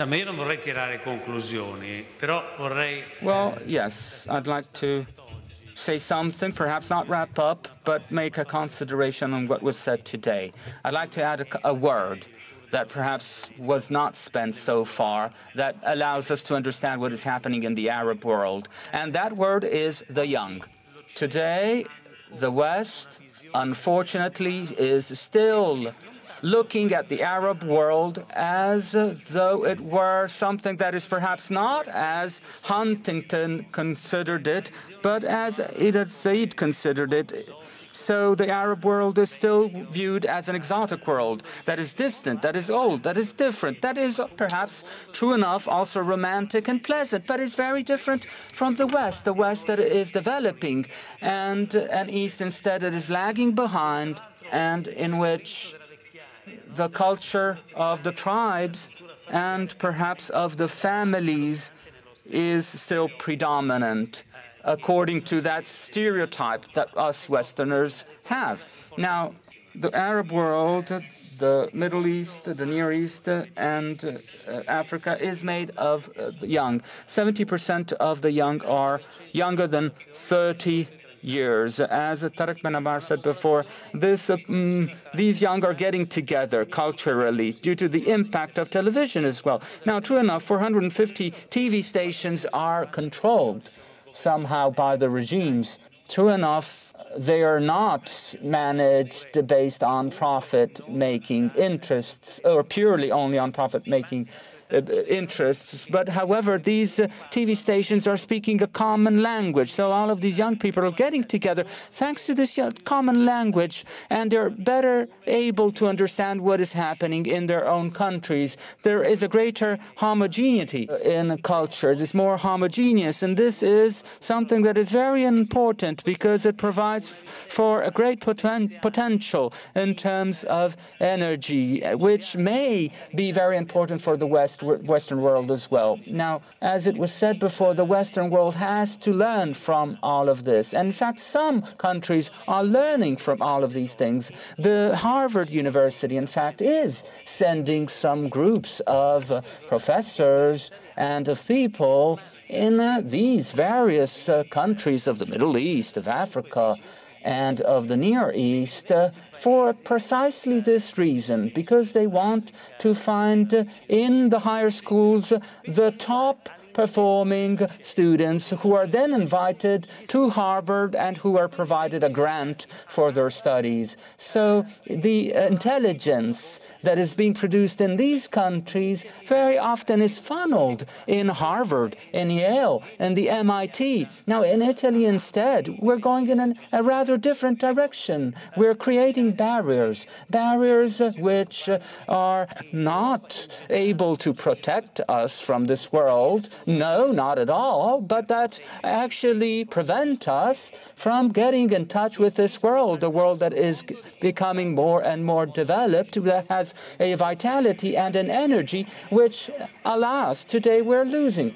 No, ma io non vorrei tirare conclusioni, però vorrei... Well, yes, I'd like to say something, perhaps not wrap up, but make a consideration on what was said today. I'd like to add a word that perhaps was not spent so far that allows us to understand what is happening in the Arab world. And that word is the young. Today, the West, unfortunately, is still looking at the Arab world as though it were something that is perhaps not as Huntington considered it, but as Edith Said considered it. So the Arab world is still viewed as an exotic world that is distant, that is old, that is different, that is perhaps true enough, also romantic and pleasant, but it's very different from the West that is developing, and an East instead that is lagging behind, and in which the culture of the tribes and perhaps of the families is still predominant, according to that stereotype that us Westerners have. Now, the Arab world, the Middle East, the Near East, and Africa is made of young. 70% of the young are younger than 30 years. As Tariq Benabar said before, these young are getting together culturally due to the impact of television as well. Now, true enough, 450 TV stations are controlled somehow by the regimes. True enough, they are not managed based on profit-making interests, or purely only on profit-making interests. But however, these TV stations are speaking a common language. So all of these young people are getting together thanks to this common language, and they're better able to understand what is happening in their own countries. There is a greater homogeneity in culture. It is more homogeneous, and this is something that is very important because it provides for a great potential in terms of energy, which may be very important for the Western world as well. Now, as it was said before, the Western world has to learn from all of this. And in fact, some countries are learning from all of these things. The Harvard University, in fact, is sending some groups of professors and of people in these various countries of the Middle East, of Africa, and of the Near East for precisely this reason, because they want to find in the higher schools the top performing students who are then invited to Harvard and who are provided a grant for their studies. So the intelligence that is being produced in these countries very often is funneled in Harvard, in Yale, and the MIT. Now, in Italy instead, we're going in a rather different direction. We're creating barriers which are not able to protect us from this world. No, not at all, but that actually prevent us from getting in touch with this world, the world that is becoming more and more developed, that has a vitality and an energy which, alas, today we're losing.